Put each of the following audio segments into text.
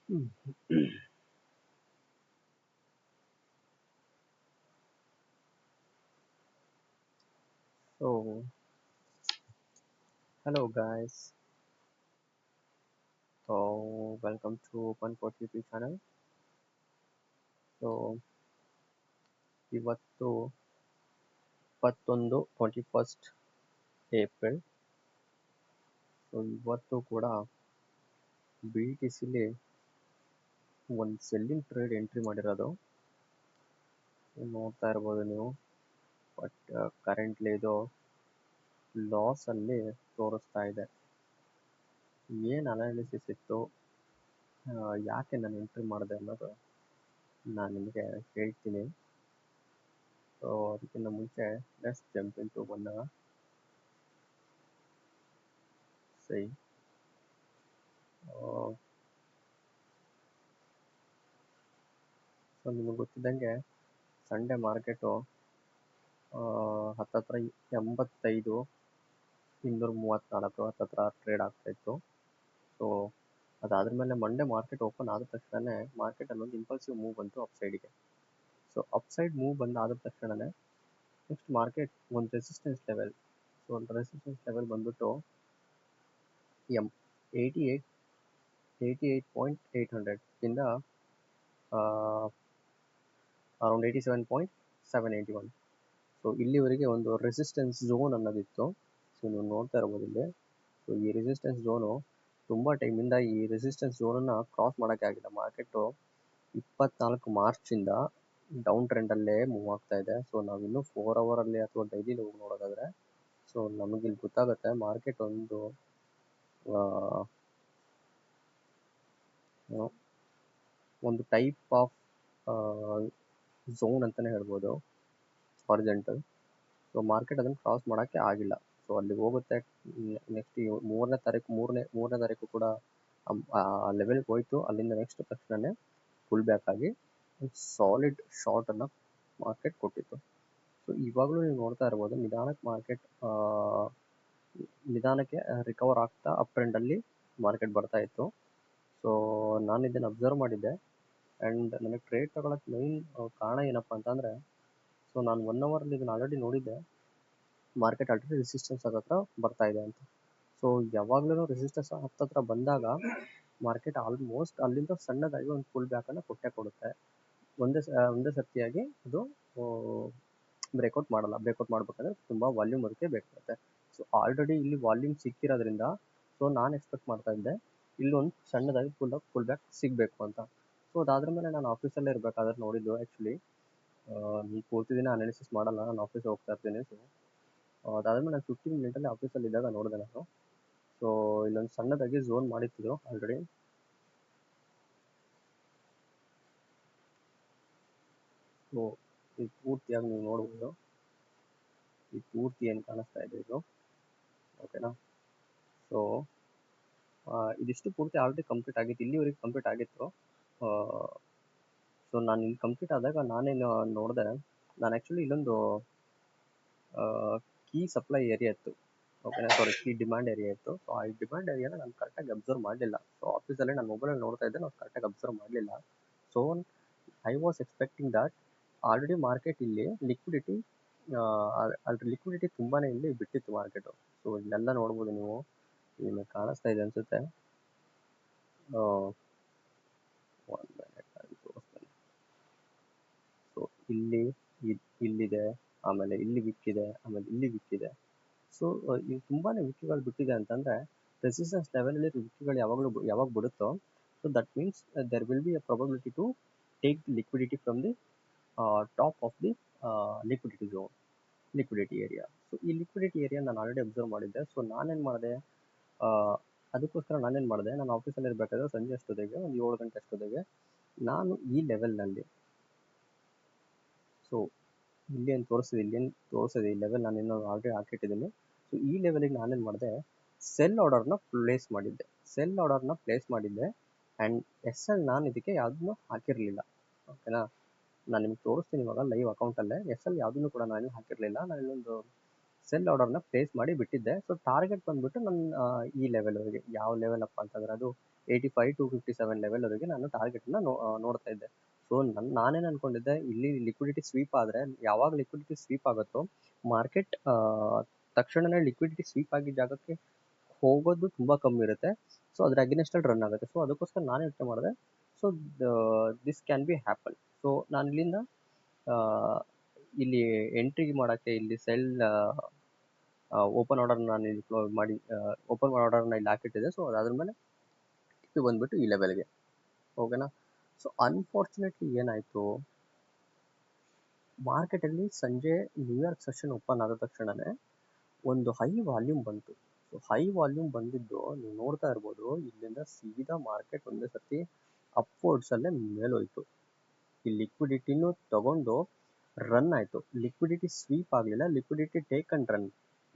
Mm. So, hello guys. Welcome to Open for TP channel. So, ಇವತ್ತು 21 April. So ಇವತ್ತು ಕೂಡ B T ಸಿಲಿ ಒಂದು selling trade entry ಮಾಡಿರೋದು ನೋಡ್ತಾ ಇರ್ಬೋದು ನೀವು. ಬಟ್ ಕರೆಂಟ್ಲಿ ಇದು ಲಾಸ್ ಅಲ್ಲಿ ತೋರಿಸ್ತಾ ಇದೆ. ಏನು ಅನಾಲಿಸಿಸ್ ಇತ್ತು, ಯಾಕೆ ನಾನು ಎಂಟ್ರಿ ಮಾಡಿದೆ ಅನ್ನೋದು ನಾನು ನಿಮಗೆ ಹೇಳ್ತೀನಿ. ಸೊ ಅದಕ್ಕಿಂತ ಮುಂಚೆ let's jump into one sigh. So ನಿಮಗೆ ಗೊತ್ತಿದ್ದಂಗೆ ಸಂಡೇ ಮಾರ್ಕೆಟು ಹತ್ತತ್ರ 85 234 ಹತ್ತತ್ರ ಟ್ರೇಡ್ ಆಗ್ತಾ ಇತ್ತು. ಸೊ ಅದಾದ್ರ ಮೇಲೆ ಮಂಡೇ ಮಾರ್ಕೆಟ್ ಓಪನ್ ಆದ ತಕ್ಷಣನೇ ಮಾರ್ಕೆಟಲ್ಲಿ ಒಂದು ಇಂಪಲ್ಸಿವ್ ಮೂವ್ ಬಂತು ಅಪ್ಸೈಡಿಗೆ. ಸೊ ಅಪ್ಸೈಡ್ ಮೂವ್ ಬಂದಾದ ತಕ್ಷಣನೇ ನೆಕ್ಸ್ಟ್ ಮಾರ್ಕೆಟ್ ಒಂದು ರೆಸಿಸ್ಟೆನ್ಸ್ ಲೆವೆಲ್, ಸೊ ಒಂದು ರೆಸಿಸ್ಟೆನ್ಸ್ ಲೆವೆಲ್ ಬಂದ್ಬಿಟ್ಟು ಎಮ್ 88.800 ಇಂದ ಅರೌಂಡ್ 87.781. ಸೊ ಇಲ್ಲಿವರೆಗೆ ಒಂದು ರೆಸಿಸ್ಟೆನ್ಸ್ ಝೋನ್ ಅನ್ನೋದಿತ್ತು. ಸೊ ನೀವು ನೋಡ್ತಾ ಇರ್ಬೋದು ಇಲ್ಲಿ. ಸೊ ಈ ರೆಸಿಸ್ಟೆನ್ಸ್ ಝೋನು ತುಂಬ ಟೈಮಿಂದ ಈ ರೆಸಿಸ್ಟೆನ್ಸ್ ಝೋನನ್ನು ಕ್ರಾಸ್ ಮಾಡೋಕ್ಕೆ ಆಗಿಲ್ಲ. ಮಾರ್ಕೆಟು 24 ಮಾರ್ಚಿಂದ ಡೌನ್ ಟ್ರೆಂಡಲ್ಲೇ ಮೂವ್ ಆಗ್ತಾ ಇದೆ. ಸೊ ನಾವಿನ್ನೂ 4 ಅವರಲ್ಲಿ ಅಥವಾ ಡೈಲಿಲಿ ಹೋಗಿ ನೋಡೋದಾದರೆ ಸೊ ನಮಗಿಲ್ಲಿ ಗೊತ್ತಾಗುತ್ತೆ ಮಾರ್ಕೆಟ್ ಒಂದು ಟೈಪ್ ಆಫ್ ಝೋನ್ ಅಂತಲೇ ಹೇಳ್ಬೋದು, ಹಾರಿಜಾಂಟಲ್. ಸೊ ಮಾರ್ಕೆಟ್ ಅದನ್ನು ಕ್ರಾಸ್ ಮಾಡೋಕ್ಕೆ ಆಗಿಲ್ಲ. ಸೊ ಅಲ್ಲಿ ಹೋಗುತ್ತೆ. ನೆಕ್ಸ್ಟ್ ಮೂರನೇ ತಾರೀಕು ಕೂಡ ಆ ಲೆವೆಲ್ಗೆ ಹೋಯ್ತು. ಅಲ್ಲಿಂದ ನೆಕ್ಸ್ಟ್ ತಕ್ಷಣವೇ ಫುಲ್ ಬ್ಯಾಕ್ ಆಗಿ ಸಾಲಿಡ್ ಶಾರ್ಟನ್ನು ಮಾರ್ಕೆಟ್ ಕೊಟ್ಟಿತ್ತು. ಸೊ ಇವಾಗಲೂ ನೀವು ನೋಡ್ತಾ ಇರ್ಬೋದು ನಿಧಾನಕ್ಕೆ ರಿಕವರ್ ಆಗ್ತಾ ಅಪ್ ಟ್ರೆಂಡಲ್ಲಿ ಮಾರ್ಕೆಟ್ ಬರ್ತಾ ಇತ್ತು. ಸೊ ನಾನು ಇದನ್ನು ಅಬ್ಸರ್ವ್ ಮಾಡಿದ್ದೆ. ಆ್ಯಂಡ್ ನನಗೆ ಟ್ರೇಡ್ ತಗೊಳಕ್ಕೆ ಮೈನ್ ಕಾರಣ ಏನಪ್ಪ ಅಂತಂದರೆ, ಸೊ ನಾನು 1 ಅವರಲ್ಲಿ ಇದನ್ನು ಆಲ್ರೆಡಿ ನೋಡಿದ್ದೆ. ಮಾರ್ಕೆಟ್ ಆಲ್ರೆಡಿ ರೆಸಿಸ್ಟೆನ್ಸ್ ಹತ್ರ ಬರ್ತಾ ಇದೆ ಅಂತ. ಸೊ ಯಾವಾಗಲೂ ರೆಸಿಸ್ಟೆನ್ಸ್ ಹತ್ತತ್ರ ಬಂದಾಗ ಮಾರ್ಕೆಟ್ ಆಲ್ಮೋಸ್ಟ್ ಅಲ್ಲಿಂದ ಸಣ್ಣದಾಗಿ ಒಂದು ಫುಲ್ ಬ್ಯಾಕನ್ನು ಕೊಡುತ್ತೆ. ಒಂದೇ ಸರ್ತಿಯಾಗಿ ಅದು ಬ್ರೇಕೌಟ್ ಮಾಡಲ್ಲ. ಬ್ರೇಕೌಟ್ ಮಾಡಬೇಕಂದ್ರೆ ತುಂಬ ವಾಲ್ಯೂಮ್ ಅದಕ್ಕೆ ಬೇಕಾಗುತ್ತೆ. ಸೊ ಆಲ್ರೆಡಿ ಇಲ್ಲಿ ವಾಲ್ಯೂಮ್ ಸಿಕ್ಕಿರೋದ್ರಿಂದ ಸೊ ನಾನು ಎಕ್ಸ್ಪೆಕ್ಟ್ ಮಾಡ್ತಾ ಇದ್ದೆ ಇಲ್ಲೊಂದು ಸಣ್ಣದಾಗಿ ಫುಲ್ ಬ್ಯಾಕ್ ಸಿಗಬೇಕು ಅಂತ. ಸೊ ಅದಾದ್ರ ಮೇಲೆ ನಾನು ಆಫೀಸಲ್ಲೇ ಇರಬೇಕಾದ್ರೆ ನೋಡಿದ್ದು. ಆ್ಯಕ್ಚುಲಿ ನೀವು ಪೂರ್ತಿ ದಿನ ಅನಾಲಿಸಿಸ್ ಮಾಡಲ್ಲ, ನಾನು ಆಫೀಸಿಗೆ ಹೋಗ್ತಾ ಇರ್ತೀನಿ. ಸೊ ಅದಾದ್ಮೇಲೆ ನಾನು 15 ಮಿನಿಟಲ್ಲಿ ಆಫೀಸಲ್ಲಿ ಇದ್ದಾಗ ನೋಡಿದೆ ನಾನು. ಸೊ ಇಲ್ಲೊಂದು ಸಣ್ಣದಾಗಿ ಝೋನ್ ಮಾಡಿತ್ತಿದ್ರು ಆಲ್ರೆಡಿ. ಸೊ ಇದು ಪೂರ್ತಿಯಾಗಿ ನೀವು ನೋಡ್ಬೋದು. ಈ ಪೂರ್ತಿ ಏನು ಕಾಣಿಸ್ತಾ ಇದೆ ಇದು, ಓಕೆನಾ? ಸೊ ಇದಿಷ್ಟು ಪೂರ್ತಿ ಆಲ್ರೆಡಿ ಕಂಪ್ಲೀಟ್ ಆಗಿತ್ತು. ಇಲ್ಲಿವರೆಗೆ ಕಂಪ್ಲೀಟ್ ಆಗಿತ್ತು. ಸೊ ನಾನು ಇಲ್ಲಿ ಕಂಪ್ಲೀಟ್ ಆದಾಗ ನಾನೇನು ನೋಡಿದೆ, ನಾನು ಆ್ಯಕ್ಚುಲಿ ಇಲ್ಲೊಂದು ಕೀ ಸಪ್ಲೈ ಏರಿಯಾ ಇತ್ತು, ಓಕೆನಾ? ಕೀ ಡಿಮ್ಯಾಂಡ್ ಏರಿಯಾ ಇತ್ತು. ಸೊ ಆ ಡಿಮ್ಯಾಂಡ್ ಏರಿಯಾನ ನಾನು ಕರೆಕ್ಟಾಗಿ ಅಬ್ಸರ್ವ್ ಮಾಡಲಿಲ್ಲ. ಸೊ ಆಫೀಸಲ್ಲೇ ನಾನು ಮೊಬೈಲಲ್ಲಿ ನೋಡ್ತಾ ಇದ್ದೆ, ನಾನು ಕರೆಕ್ಟಾಗಿ ಅಬ್ಸರ್ವ್ ಮಾಡಲಿಲ್ಲ. So I was expecting that already market ಇಲ್ಲಿ ಲಿಕ್ವಿಡಿಟಿ ತುಂಬಾ ಇಲ್ಲಿ ಬಿಟ್ಟಿತ್ತು ಮಾರ್ಕೆಟು. ಸೊ ಇಲ್ಲೆಲ್ಲ ನೋಡ್ಬೋದು ನೀವು, ನಿಮಗೆ ಕಾಣಿಸ್ತಾ ಇದೆ ಅನಿಸುತ್ತೆ. ಒನ್ ಮಿನಿಟ್ ಅಲ್ಲಿ ತೋರಿಸ್ತೇನೆ. ಸೊ ಇಲ್ಲಿದೆ, ಆಮೇಲೆ ಇಲ್ಲಿ ವಿಕ್ಕಿದೆ, ಆಮೇಲೆ ಇಲ್ಲಿ ವಿಕ್ಕಿದೆ. ಸೊ ಇದು ತುಂಬಾ ವಿಕ್ಕಿಗಳು ಬಿಟ್ಟಿದೆ ಅಂತಂದರೆ ರೆಸಿಸ್ಟೆನ್ಸ್ ಲೆವೆಲಲ್ಲಿ ವಿಕ್ಕಿಗಳು ಯಾವಾಗ ಬಿಡುತ್ತೋ so that means there will be a probability to take the liquidity from the top of the liquidity zone, liquidity area. So ಈ ಲಿಕ್ವಿಡಿಟಿ ಏರಿಯಾ ನಾನು ಆಲ್ರೆಡಿ ಅಬ್ಸರ್ವ್ ಮಾಡಿದ್ದೆ. ಸೊ ನಾನೇನು ಮಾಡಿದೆ, ಅದಕ್ಕೋಸ್ಕರ ನಾನೇನು ಮಾಡಿದೆ, ನಾನು ಆಫೀಸಲ್ಲಿ ಇರಬೇಕಾದ್ರೆ ಸಂಜೆ ಅಷ್ಟೊತ್ತಿಗೆ ಒಂದು 7 ಗಂಟೆ ಅಷ್ಟೊತ್ತಿಗೆ ನಾನು ಈ ಲೆವೆಲ್ನಲ್ಲಿ, ಸೊ ಇಲ್ಲೇನು ತೋರಿಸಿದೆ ಈ ಲೆವೆಲ್ ನಾನು ಇನ್ನೂ ಆಲ್ರೆಡಿ ಹಾಕಿಟ್ಟಿದ್ದೀನಿ. ಸೊ ಈ ಲೆವೆಲಿಗೆ ನಾನೇನು ಮಾಡಿದೆ, ಸೆಲ್ ಆರ್ಡರ್ನ ಪ್ಲೇಸ್ ಮಾಡಿದ್ದೆ. ಆ್ಯಂಡ್ ಎಸ್ ಎಲ್ ನಾನು ಇದಕ್ಕೆ ಯಾವುದನ್ನು ಹಾಕಿರಲಿಲ್ಲ, ಓಕೆನಾ? ನಾನು ನಿಮ್ಗೆ ತೋರಿಸ್ತೀನಿ ಇವಾಗ ಲೈವ್ ಅಕೌಂಟಲ್ಲೇ. ಎಸ್ ಎಲ್ ಯಾವುದನ್ನು ಕೂಡ ನಾನು ಹಾಕಿರಲಿಲ್ಲ. ನಾನು ಇಲ್ಲೊಂದು ಸೆಲ್ ಆರ್ಡರ್ನ ಪ್ಲೇಸ್ ಮಾಡಿ ಬಿಟ್ಟಿದ್ದೆ. ಸೊ ಟಾರ್ಗೆಟ್ ಬಂದ್ಬಿಟ್ಟು ನನ್ನ ಈ ಲೆವೆಲ್ವರೆಗೆ, ಯಾವ ಲೆವೆಲ್ ಅಪ್ಪ ಅಂತಂದ್ರೆ ಅದು 85 to 57 ಲೆವೆಲ್ವರೆಗೆ ನಾನು ಟಾರ್ಗೆಟ್ನ ನೋಡ್ತಾ ಇದ್ದೆ. ಸೊ ನಾನೇನು ಅನ್ಕೊಂಡಿದ್ದೆ, ಇಲ್ಲಿ ಲಿಕ್ವಿಡಿಟಿ ಸ್ವೀಪ್ ಆದರೆ, ಯಾವಾಗ ಲಿಕ್ವಿಡಿಟಿ ಸ್ವೀಪ್ ಆಗುತ್ತೋ ಮಾರ್ಕೆಟ್ ತಕ್ಷಣನೇ ಲಿಕ್ವಿಡಿಟಿ ಸ್ವೀಪ್ ಆಗಿದ್ದ ಜಾಗಕ್ಕೆ ಹೋಗೋದು ತುಂಬ ಕಮ್ಮಿ ಇರುತ್ತೆ. ಸೊ ಅದ್ರ ಅಗೇನೆಸ್ಟಲ್ಲಿ ರನ್ ಆಗುತ್ತೆ. ಸೊ ಅದಕ್ಕೋಸ್ಕರ ನಾನು ಯೋಚನೆ ಮಾಡಿದೆ, so this can be happen. So ನಾನು ಇಲ್ಲಿಂದ ಇಲ್ಲಿ ಎಂಟ್ರಿ ಮಾಡೋಕ್ಕೆ ಇಲ್ಲಿ ಸೆಲ್ ಓಪನ್ ಆರ್ಡರ್ ನಾನು ಇಲ್ಲಿ ಮಾಡಿ ಓಪನ್ ಆರ್ಡರ್ನ ಇಲ್ಲಿ ಹಾಕಿಟ್ಟಿದೆ. ಸೊ ಅದಾದ್ರ ಮೇಲೆ ಇದು ಬಂದ್ಬಿಟ್ಟು ಈ ಲೆವೆಲ್ಗೆ, ಓಕೆನಾ. ಸೊ ಅನ್ಫಾರ್ಚುನೇಟ್ಲಿ ಏನಾಯಿತು, ಮಾರ್ಕೆಟಲ್ಲಿ ಸಂಜೆ ನ್ಯೂಯಾರ್ಕ್ ಸೆಷನ್ ಓಪನ್ ಆದ ತಕ್ಷಣವೇ ಒಂದು ಹೈ ವಾಲ್ಯೂಮ್ ಬಂತು. ಸೊ ಹೈ ವಾಲ್ಯೂಮ್ ಬಂದಿದ್ದು ನೀವು ನೋಡ್ತಾ ಇರ್ಬೋದು, ಇಲ್ಲಿಂದ ಸೀದಾ ಮಾರ್ಕೆಟ್ ಒಂದೇ ಸರ್ತಿ ಅಪ್ವರ್ಡ್ಸಲ್ಲೇ ಮೇಲೋಯ್ತು. ಈ ಲಿಕ್ವಿಡಿಟಿನೂ ತಗೊಂಡು ರನ್ ಆಯಿತು. ಲಿಕ್ವಿಡಿಟಿ ಸ್ವೀಪ್ ಆಗಲಿಲ್ಲ, liquidity take and run.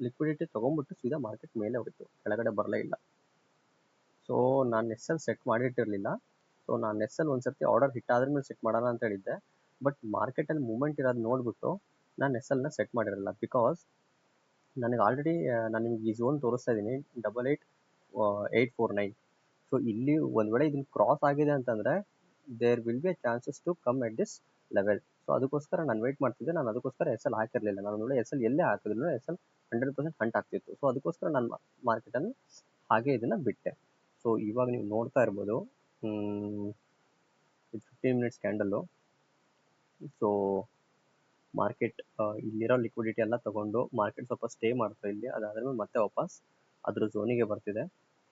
Liquidity ತೊಗೊಂಡ್ಬಿಟ್ಟು ಸೀದಾ ಮಾರ್ಕೆಟ್ ಮೇಲೆ ಹೋಯಿತು, ಕೆಳಗಡೆ ಬರಲೇ ಇಲ್ಲ. ಸೊ ನಾನು ಎಸ್ ಎಲ್ ಸೆಟ್ ಮಾಡಿಟ್ಟಿರಲಿಲ್ಲ. ಸೊ ನಾನು ಎಸ್ ಎಲ್ ಒಂದು ಸರ್ತಿ ಆರ್ಡರ್ ಹಿಟ್ ಆದ್ರ ಮೇಲೆ ಸೆಟ್ ಮಾಡೋಣ ಅಂತ ಹೇಳಿದ್ದೆ. ಬಟ್ ಮಾರ್ಕೆಟಲ್ಲಿ ಮೂಮೆಂಟ್ ಇರೋದು ನೋಡಿಬಿಟ್ಟು ನಾನು ಎಸ್ ಎಲ್ನ ಸೆಟ್ ಮಾಡಿರಲಿಲ್ಲ. ಬಿಕಾಸ್ ನನಗೆ ಆಲ್ರೆಡಿ ನಾನು ನಿಮ್ಗೆ ಈ ಝೋನ್ ತೋರಿಸ್ತಾ ಇದ್ದೀನಿ, 88,849. ಸೊ ಇಲ್ಲಿ ಒಂದು ವೇಳೆ ಇದನ್ನು ಕ್ರಾಸ್ ಆಗಿದೆ ಅಂತಂದರೆ there will be a chances to come at this level. So ಅದಕ್ಕೋಸ್ಕರ ನಾನು ವೆಯ್ಟ್ ಮಾಡ್ತಿದ್ದೆ. ನಾನು ಅದಕ್ಕೋಸ್ಕರ ಎಸ್ ಎಲ್ ಹಾಕಿರಲಿಲ್ಲ. ನಾನು ನೋಡಿ ಎಸ್ ಎಲ್ ಎಲ್ಲೇ ಹಾಕಿದ್ರು ಎಸ್ ಎಲ್ 100% ಹಂಟ್ ಆಗ್ತಿತ್ತು. ಸೊ ಅದಕ್ಕೋಸ್ಕರ ನಾನು ಮಾರ್ಕೆಟನ್ನು ಹಾಗೆ ಇದನ್ನು ಬಿಟ್ಟೆ. ಸೊ ಇವಾಗ ನೀವು ನೋಡ್ತಾ ಇರ್ಬೋದು, ಇದು 15 ಮಿನಿಟ್ಸ್ ಕ್ಯಾಂಡಲ್ಲು. ಸೊ ಮಾರ್ಕೆಟ್ ಇಲ್ಲಿರೋ ಲಿಕ್ವಿಡಿಟಿ ಎಲ್ಲ ತಗೊಂಡು ಮಾರ್ಕೆಟ್ ಸ್ವಲ್ಪ ಸ್ಟೇ ಮಾಡ್ತಾ ಇಲ್ಲಿ, ಅದಾದ್ಮೇಲೆ ಮತ್ತೆ ವಾಪಸ್ ಅದ್ರ ಝೋನಿಗೆ ಬರ್ತಿದೆ.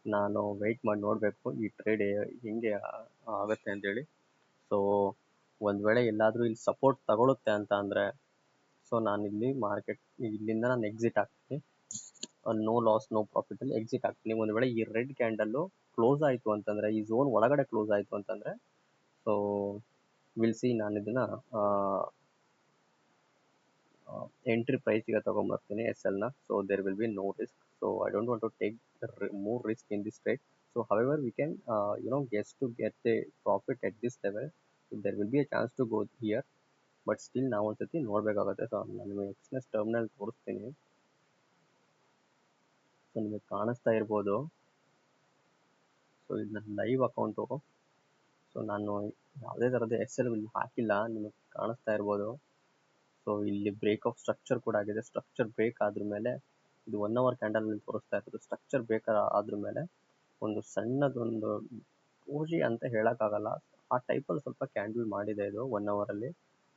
ನಾನು ವೆಯ್ಟ್ ಮಾಡಿ ನೋಡಬೇಕು ಈ ಟ್ರೇಡ್ ಹೆಂಗೆ ಆಗುತ್ತೆ ಅಂತೇಳಿ. ಸೊ ಒಂದು ವೇಳೆ ಎಲ್ಲಾದರೂ ಇಲ್ಲಿ ಸಪೋರ್ಟ್ ತಗೊಳುತ್ತೆ ಅಂತ ಅಂದರೆ, ಸೊ ನಾನಿಲ್ಲಿ ಮಾರ್ಕೆಟ್ ಇಲ್ಲಿಂದ ನಾನು ಎಕ್ಸಿಟ್ ಆಗ್ತೀನಿ. ನೋ ಲಾಸ್ ನೋ ಪ್ರಾಫಿಟಲ್ಲಿ ಎಕ್ಸಿಟ್ ಆಗ್ತೀನಿ. ಒಂದು ವೇಳೆ ಈ ರೆಡ್ ಕ್ಯಾಂಡಲ್ಲು ಕ್ಲೋಸ್ ಆಯಿತು ಅಂತಂದರೆ, ಈ ಝೋನ್ ಒಳಗಡೆ ಕ್ಲೋಸ್ ಆಯಿತು ಅಂತಂದರೆ, ಸೊ ವಿಲ್ ಸಿ ನಾನು ಇದನ್ನು ಎಂಟ್ರಿ ಪ್ರೈಸಿಗೆ ತೊಗೊಂಬರ್ತೀನಿ ಎಸ್ ಎಲ್ನ. So there will be no risk. So I don't want to take more risk in this trade. So however we can guess to get the profit at this level. So there will be a chance to go here, but still ನಾವು ಒಂದ್ಸತಿ ನೋಡಬೇಕಾಗುತ್ತೆ. So ನಾನು ನಿಮಗೆ ಎಕ್ಸ್ನೆಸ್ terminal ತೋರಿಸ್ತೀನಿ. So ನಿಮಗೆ ಕಾಣಿಸ್ತಾ ಇರ್ಬೋದು. So ಇದು ನನ್ನ ಲೈವ್ ಅಕೌಂಟು. ಸೊ ನಾನು ಯಾವುದೇ ಥರದ ಎಸ್ ಎಲ್ ಹಾಕಿಲ್ಲ, ನಿಮಗೆ ಕಾಣಿಸ್ತಾ ಇರ್ಬೋದು. ಸೊ ಇಲ್ಲಿ ಬ್ರೇಕ್ ಆಫ್ ಸ್ಟ್ರಕ್ಚರ್ ಕೂಡ ಆಗಿದೆ. ಸ್ಟ್ರಕ್ಚರ್ ಬ್ರೇಕ್ ಆದ್ರ ಮೇಲೆ ಇದು 1 hour ಕ್ಯಾಂಡಲ್ನಲ್ಲಿ ತೋರಿಸ್ತಾ ಇರೋದು. ಸ್ಟ್ರಕ್ಚರ್ ಬ್ರೇಕ್ ಆದ್ರ ಮೇಲೆ ಒಂದು ಸಣ್ಣದೊಂದು ಓಜಿ ಅಂತ ಹೇಳೋಕ್ಕಾಗಲ್ಲ, ಆ ಟೈಪಲ್ಲಿ ಸ್ವಲ್ಪ ಕ್ಯಾಂಡಲ್ ಮಾಡಿದೆ ಇದು 1 ಅವರಲ್ಲಿ.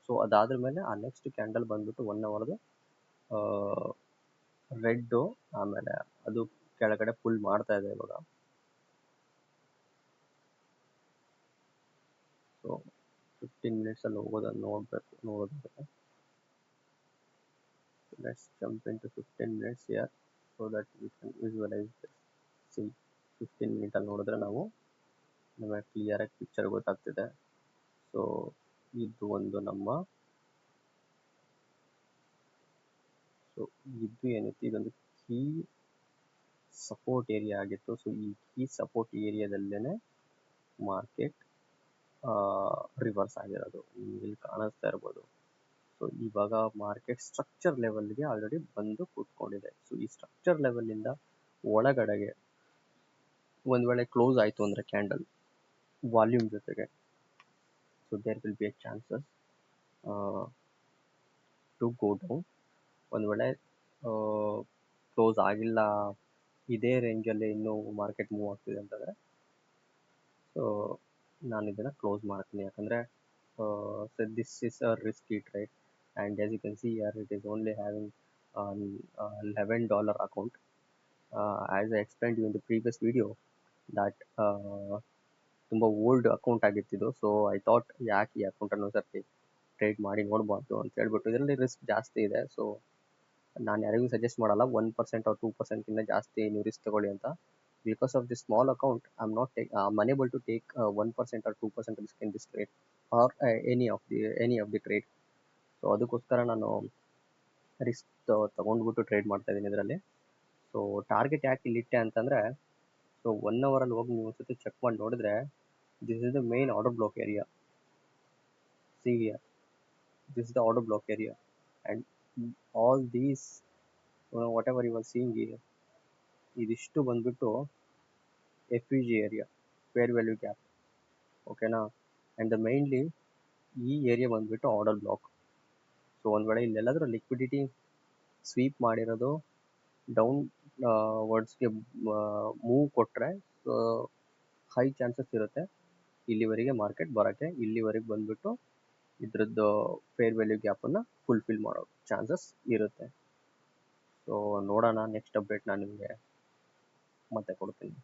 ಸೊ ಅದಾದ್ರ ಮೇಲೆ ಆ ನೆಕ್ಸ್ಟ್ ಕ್ಯಾಂಡಲ್ ಬಂದ್ಬಿಟ್ಟು 1 ಅವರ್ದು ರೆಡ್ಡು, ಆಮೇಲೆ ಅದು ಕೆಳಗಡೆ ಫುಲ್ ಮಾಡ್ತಾ ಇದೆ ಇವಾಗ. ಸೊ 15 ಮಿನಿಟ್ಸಲ್ಲಿ ಹೋಗೋದನ್ನು ನೋಡೋದಕ್ಕೆ let's jump into 15 minutes here so that we can visualize this. See 15 minutes ಅಲ್ಲಿ ನೋಡಿದ್ರೆ ನಮಗೆ ಕ್ಲಿಯರ್ ಆಗಿ ಪಿಕ್ಚರ್ ಗೊತ್ತಾಗ್ತಿದೆ. ಸೊ ಇದು ಒಂದು ನಮ್ಮ, ಸೊ ಇದು ಏನೈತಿ, ಇದೊಂದು ಕೀ ಸಪೋರ್ಟ್ ಏರಿಯಾ ಆಗಿತ್ತು. ಸೊ ಈ ಕೀ ಸಪೋರ್ಟ್ ಏರಿಯಾದಲ್ಲೇ ಮಾರ್ಕೆಟ್ ರಿವರ್ಸ್ ಆಗಿರೋದು ನಿಮ್ಗೆ ಇಲ್ಲಿ ಕಾಣಿಸ್ತಾ ಇರ್ಬೋದು. ಸೊ ಇವಾಗ ಮಾರ್ಕೆಟ್ ಸ್ಟ್ರಕ್ಚರ್ ಲೆವೆಲ್ಗೆ ಆಲ್ರೆಡಿ ಬಂದು ಕೂತ್ಕೊಂಡಿದೆ. ಸೊ ಈ ಸ್ಟ್ರಕ್ಚರ್ ಲೆವೆಲಿಂದ ಒಳಗಡೆಗೆ ಒಂದು ವೇಳೆ ಕ್ಲೋಸ್ ಆಯಿತು ಅಂದರೆ ಕ್ಯಾಂಡಲ್ ವಾಲ್ಯೂಮ್ ಜೊತೆಗೆ, so there will be a chances to go down. ಒಂದು ವೇಳೆ ಕ್ಲೋಸ್ ಆಗಿಲ್ಲ, ಇದೇ ರೇಂಜಲ್ಲಿ ಇನ್ನೂ ಮಾರ್ಕೆಟ್ ಮೂವ್ ಆಗ್ತಿದೆ ಅಂತಂದರೆ, ಸೊ ನಾನು ಇದನ್ನು ಕ್ಲೋಸ್ ಮಾಡ್ತೀನಿ. ಯಾಕಂದರೆ so this is a risky trade, and as you can see here it is only having $11 account. As I explained you in the previous video that ತುಂಬ ಓಲ್ಡ್ ಅಕೌಂಟ್ ಆಗಿತ್ತಿದು. So I thought ಯಾಕೆ ಈ ಅಕೌಂಟನ್ನು ಸರ್ತಿ trade ಮಾಡಿ ನೋಡಬಾರ್ದು ಅಂತ ಹೇಳ್ಬಿಟ್ಟು. ಇದರಲ್ಲಿ ರಿಸ್ಕ್ ಜಾಸ್ತಿ ಇದೆ. ಸೊ ನಾನು ಯಾರಿಗೂ ಸಜೆಸ್ಟ್ ಮಾಡಲ್ಲ 1% or 2% ಜಾಸ್ತಿ ನೀವು ರಿಸ್ಕ್ ತಗೊಳ್ಳಿ ಅಂತ. Because of this small account I'm unable to take 1% or 2% risk in this trade or any of the trade. So ಅದಕ್ಕೋಸ್ಕರ ನಾನು ರಿಸ್ಕ್ ತಗೊಂಡ್ಬಿಟ್ಟು ಟ್ರೇಡ್ ಮಾಡ್ತಾ ಇದ್ದೀನಿ ಇದರಲ್ಲಿ. ಸೊ ಟಾರ್ಗೆಟ್ ಯಾಕೆ ಇಲ್ಲಿಟ್ಟೆ ಅಂತಂದರೆ, ಸೊ 1 ಅವರಲ್ಲಿ ಹೋಗಿ ನೀವು ಒಂದ್ಸತಿ ಚೆಕ್ ಮಾಡಿ ನೋಡಿದ್ರೆ, this is the main order block area. See here, this is the order block area, and all these whatever you are seeing, ಇದಿಷ್ಟು ಬಂದ್ಬಿಟ್ಟು F U G area, fair value gap. ಓಕೆನಾ. And mainly ಈ area ಬಂದ್ಬಿಟ್ಟು order block. So ಒಂದು ವೇಳೆ ಇಲ್ಲೆಲ್ಲಾದರೂ liquidity sweep ಮಾಡಿರೋದು down ವರ್ಡ್ಸ್ಗೆ ಮೂವ್ ಕೊಟ್ಟರೆ ಹೈ ಚಾನ್ಸಸ್ ಇರುತ್ತೆ ಇಲ್ಲಿವರೆಗೆ ಮಾರ್ಕೆಟ್ ಬರೋಕ್ಕೆ. ಇಲ್ಲಿವರೆಗೆ ಬಂದ್ಬಿಟ್ಟು ಇದ್ರದ್ದು ಫೇರ್ ವ್ಯಾಲ್ಯೂ ಗ್ಯಾಪನ್ನು ಫುಲ್ಫಿಲ್ ಮಾಡೋ ಚಾನ್ಸಸ್ ಇರುತ್ತೆ. ಸೊ ನೋಡೋಣ, ನೆಕ್ಸ್ಟ್ ಅಪ್ಡೇಟ್ ನಾನು ನಿಮಗೆ ಮತ್ತೆ ಕೊಡ್ತೀನಿ.